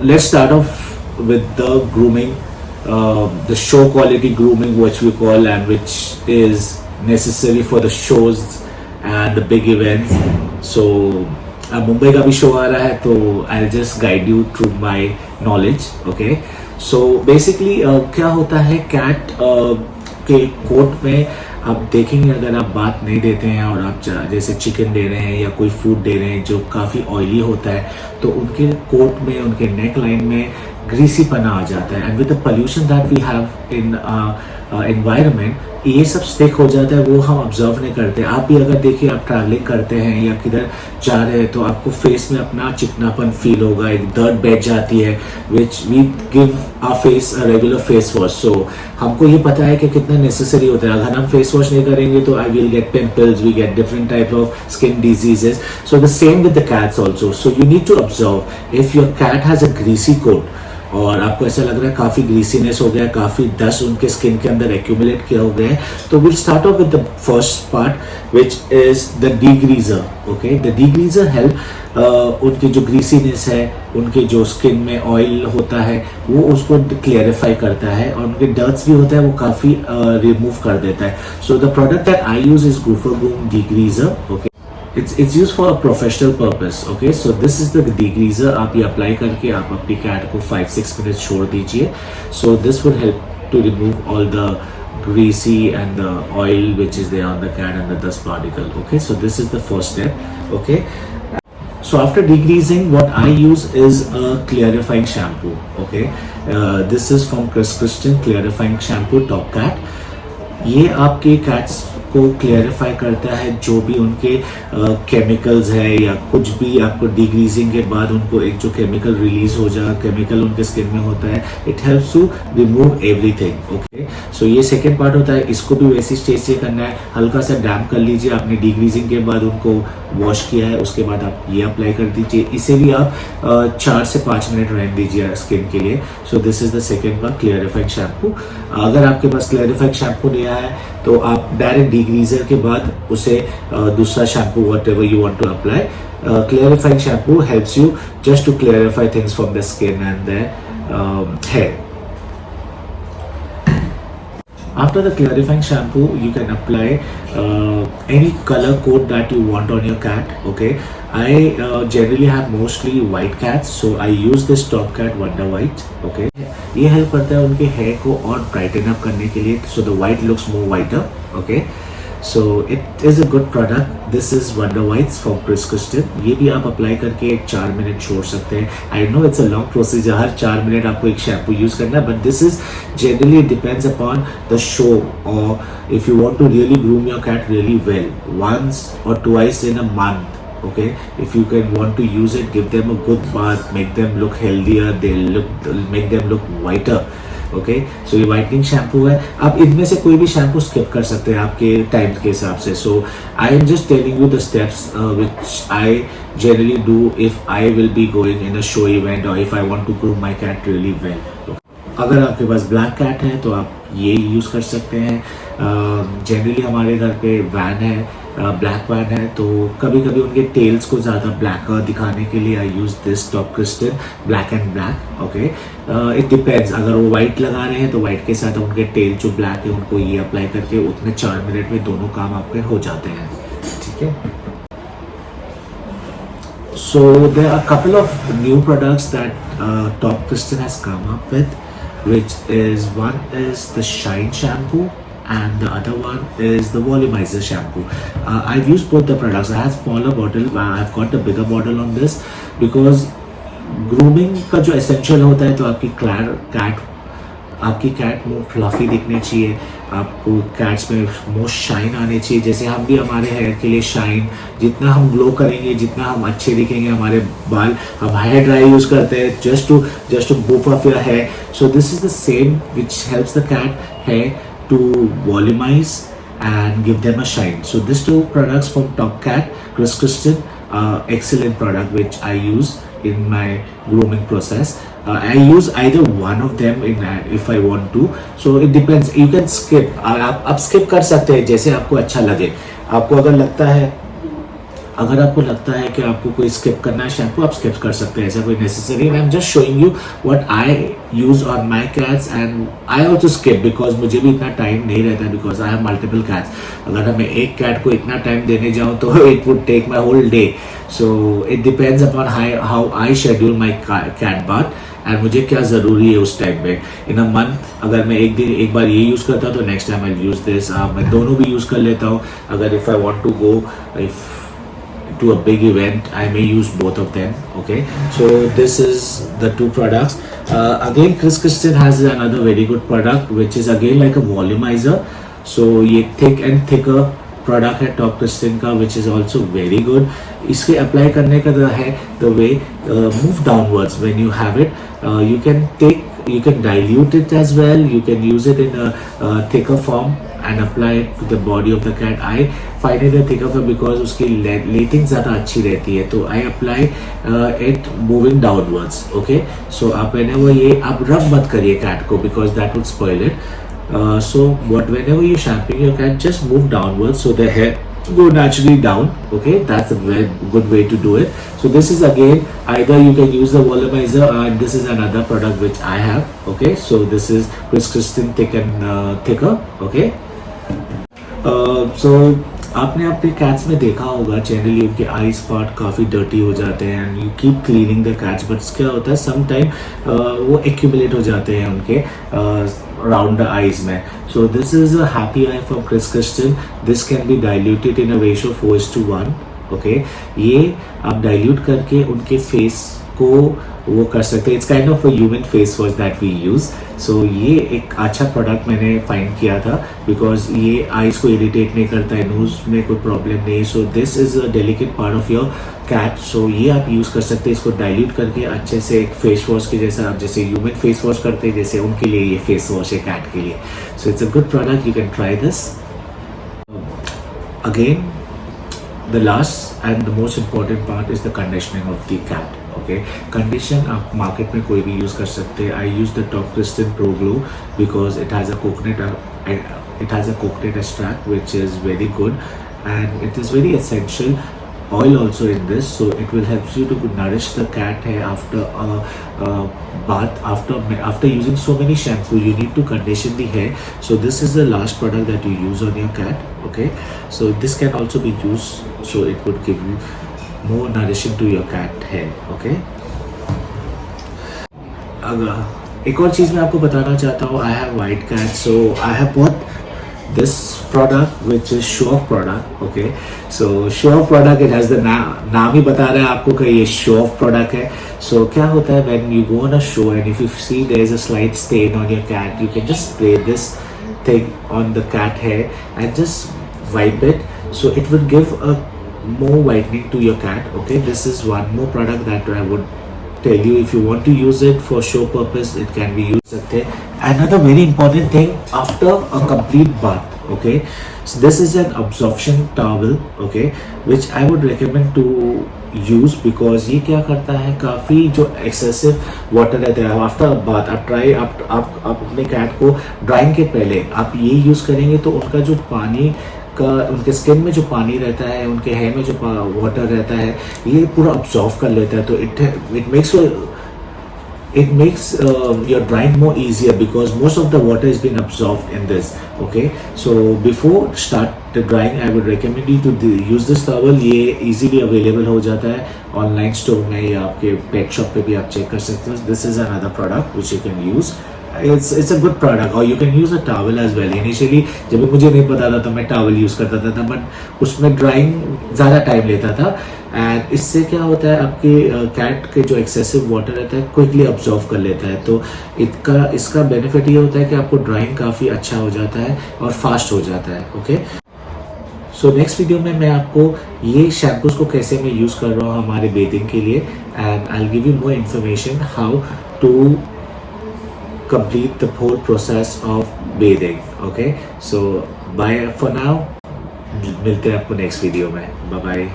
let's start off with the grooming, the show quality grooming, which we call, and which is necessary for the shows and the big events. So अब मुंबई का भी show आ रहा है, तो I just guide you through my knowledge. Okay, so basically क्या होता है, cat के कोट में आप देखेंगे, अगर आप बात नहीं देते हैं और आप जैसे चिकन दे रहे हैं या कोई फूड दे रहे हैं जो काफ़ी ऑयली होता है, तो उनके कोट में, उनके नेक लाइन में ग्रीसी पना आ जाता है. And with the pollution that we have in environment, ये सब स्टिक हो जाता है, वो हम ऑब्जर्व नहीं करते. आप भी अगर देखिए, आप ट्रैवलिंग करते हैं या किधर जा रहे हैं, तो आपको फेस में अपना चिकनापन फील होगा, एक दर्द बैठ जाती है, which we give our face a regular face wash. So हमको ये पता है कि कितना नेसेसरी होता है. अगर हम फेस वॉश नहीं करेंगे तो I will get pimples, we get different type of skin diseases. So the same with the cats also. So you need to observe if your cat has a greasy coat और आपको ऐसा लग रहा है काफ़ी ग्रीसीनेस हो गया, काफ़ी डस्ट उनके स्किन के अंदर एक्यूमुलेट किया हो गया है, तो will start of with the first part which is the degreaser. Okay, the degreaser help उनकी जो ग्रीसीनेस है, उनके जो स्किन में ऑयल होता है, वो उसको क्लियरिफाई करता है, और उनके डर्ट्स भी होता है वो काफ़ी रिमूव कर देता है. So the product that I use is गुफरगूम degreaser. Okay, it's used for a professional purpose. Okay, so this is the degreaser. आप ये अप्लाई करके आप अपनी कैट को 5-6 मिनट छोड़ दीजिए. So this will help to remove all the greasy and the oil which is there on the cat and the dust particle. Okay, so this is the first step. Okay, so after degreasing, what I use is a clarifying shampoo. Okay, this is from Chris Christian clarifying shampoo Top Cat. ये आपके cats को clarify करता है, जो भी उनके chemicals है या कुछ भी आपको डिग्रीजिंग के बाद उनको एक जो केमिकल रिलीज हो जाए, केमिकल उनके स्किन में होता है, it helps to remove everything. Okay, so ये सेकेंड पार्ट होता है. इसको भी वैसी स्टेज से करना है, हल्का सा डैम्प कर लीजिए. आपने डिग्रीजिंग के बाद उनको वॉश किया है, उसके बाद आप ये अप्लाई कर दीजिए. इसे भी आप 4 से 5 मिनट रहने दीजिए स्किन के लिए. So this is the second part, clarifying shampoo. अगर आपके पास क्लियरिफाइंग शैम्पू नहीं है तो आप डायरेक्ट डिग्रीजर के बाद उसे दूसरा shampoo whatever you want to apply. Clarifying shampoo helps you just to clarify things from the skin and the hair. After the clarifying shampoo, you can apply any color coat that you want on your cat. Okay, I generally have mostly white cats, so I use this Top Cat Wonder White. Okay, ये help करता है उनके hair को और brighten up करने के लिए, so the white looks more whiter. Okay, so it is a good product. This is Wonder Whites from Chris Christian. ये भी आप अप्लाई करके 4 मिनट छोड़ सकते हैं. I know it's a long procedure, her 4 minute आपको एक शैम्पू यूज करना है, but this is generally depends upon the show, or if you want to really groom your cat really well, once or twice in a month. Okay, if you can want to use it, give them a good bath, make them look healthier, make them look whiter. Okay, so ये whitening shampoo है. आप इनमें से कोई भी shampoo skip कर सकते हैं आपके टाइम के हिसाब से. So I am just telling you the steps which I generally do if I will be going in a show event, और if I want to groom my cat really well. अगर आपके पास black cat है तो आप ये use कर सकते हैं. जनरली हमारे घर पे वैन है, ब्लैक वैन है, तो कभी कभी उनके टेल्स को ज़्यादा ब्लैक दिखाने के लिए I use this top crystal black and black. Okay, it depends. अगर वो वाइट लगा रहे हैं तो वाइट के साथ उनके टेल जो ब्लैक है उनको ये अप्लाई करके उतने 4 मिनट में दोनों काम आपके हो जाते हैं. ठीक है. So there are a couple of new products that Top Crystal has come up with, which is one is the Shine shampoo and the other one is the Volumizer shampoo. I've used both the products. I have smaller bottle, I've got a bigger bottle on this because grooming का जो essential होता है, तो आपकी cat मोर fluffy दिखनी चाहिए, आपको cats में मोर शाइन आने चाहिए. जैसे हम भी हमारे हेयर के लिए शाइन, जितना हम ग्लो करेंगे, जितना हम अच्छे दिखेंगे, हमारे बाल, हम हेयर ड्राई यूज करते हैं just to poof up your hair. So this is the same which helps the cat hair to volumize and give them a shine. So these two products from Top Cat, Chris Christian, excellent product which I use in my grooming process. I use either one of them in if I want to. So it depends. You can skip. आप skip कर सकते हैं जैसे आपको अच्छा लगे. आपको अगर लगता है अगर आपको लगता है कि आपको कोई स्किप करना है शैम्पू, आप स्किप कर सकते हैं, ऐसा कोई नेसेसरी नहीं। आई am just showing you what I use on my cats and I also skip because मुझे भी इतना टाइम नहीं रहता है because I have multiple cats. अगर मैं एक कैट को इतना टाइम देने जाऊँ तो it would take my whole day. So it depends upon how I schedule my cat bath and मुझे क्या ज़रूरी है उस टाइम पे। इन अ मंथ अगर मैं एक बार ये यूज़ करता तो next time I use this. मैं दोनों भी यूज़ कर लेता हूँ। अगर if I want to go to a big event, I may use both of them. Okay, so this is the two products. Again, Chris Christian has another very good product which is again like a volumizer. So ये thick and thicker product है Top Christian का, which is also very good. इसके apply करने का है the way move downwards when you have it. You can dilute it as well. You can use it in a thicker form and apply it to the body of the cat. I find it a thicker form because उसकी lating ज़्यादा अच्छी रहती है, तो I apply it moving downwards. Okay, so आप whenever ये आप rub मत करिए cat को because that would spoil it. So whenever you shampoo your cat, just move downwards so the hair go naturally down. Okay, that's a very good way to do it. So this is again either you can use the volumizer and this is another product which I have. Okay, so this is Chris Christian thick and thicker. Okay, so आपने अपने cats में देखा होगा generally उनके eyes part काफ़ी dirty हो जाते हैं and you keep cleaning the cats, but क्या होता है सम टाइम वो एक्यूमुलेट हो जाते हैं उनके around the eyes में. So this is a happy eye from Chris Christian. This can be diluted in a ratio 4:1. Okay, ये आप dilute करके उनके फेस को वो कर सकते हैं. It's kind of a human face wash that we use. So ये एक अच्छा प्रोडक्ट मैंने फाइंड किया था बिकॉज ये आईज को इरिटेट नहीं करता है, नोज में कोई प्रॉब्लम नहीं. So this is a delicate part of your cat. So ये आप यूज़ कर सकते हैं इसको डाइल्यूट करके अच्छे से एक फेस वॉश के जैसा, आप जैसे ह्यूमन फेस वॉश करते हैं जैसे उनके लिए ये फेस वॉश है कैट के लिए. So it's a good product, you can try this. Again the last and the most important part is the conditioning of the cat. Okay, condition आप मार्केट में कोई भी यूज़ कर सकते हैं. I use the Top Christian Pro Glow because it has a coconut extract which is very good and it is very essential oil also in this, so it will help you to nourish the cat hair after a bath. After using so many shampoo, you need to condition the hair. So this is the last product that you use on your cat. Okay, so this can also be used, so it would give you more nourishing to your cat hair. Okay, अगर एक और चीज़ मैं आपको बताना चाहता हूँ, I have white cat, so I have bought this product which is show off product. Okay, so show off product, it has the नाम ही बता रहा है आपको कि ये show off product है. So क्या होता है when you go on a show and if you see there is a slight stain on your cat, you can just spray this thing on the cat hair and just wipe it, so it will give a more whitening to your cat. Okay, this is one more product that I would tell you if you want to use it for show purpose, it can be used. Another very important thing after a complete bath. Okay, so this is an absorption towel. Okay, which I would recommend to use because ये क्या करता है, काफ़ी जो excessive water रहता है after bath, आप अपने कैट को ड्राइंग के पहले आप ये यूज़ करेंगे तो उनका जो पानी का, उनके स्किन में जो पानी रहता है, उनके हेयर में जो वाटर रहता है, ये पूरा अब्जॉर्व कर लेता है. तो it makes your drying more easier because most of the water has been absorbed in this. Okay, so before start the drying, I would recommend you to use this towel. ये easily available हो जाता है online store में या आपके pet shop पे भी आप check कर सकते हो. This is another product which you can use. It's a good product, or you can use a towel as well. Initially जब मुझे नहीं पता था तो मैं towel यूज़ करता था, बट उसमें drying ज़्यादा टाइम लेता था. एंड इससे क्या होता है, आपके कैट के जो एक्सेसिव वाटर रहता है क्विकली अब्जॉर्व कर लेता है. तो इसका बेनिफिट ये होता है कि आपको ड्राइंग काफ़ी अच्छा हो जाता है और फास्ट हो जाता है. ओके, सो नेक्स्ट वीडियो में मैं आपको ये शैम्पूज को कैसे मैं यूज़ कर रहा हूँ हमारे बेथिंग के लिए, and I will give you more information how to complete the whole process of bathing. Okay, so bye for now. मिलते हैं आपको नेक्स्ट वीडियो में. Bye bye.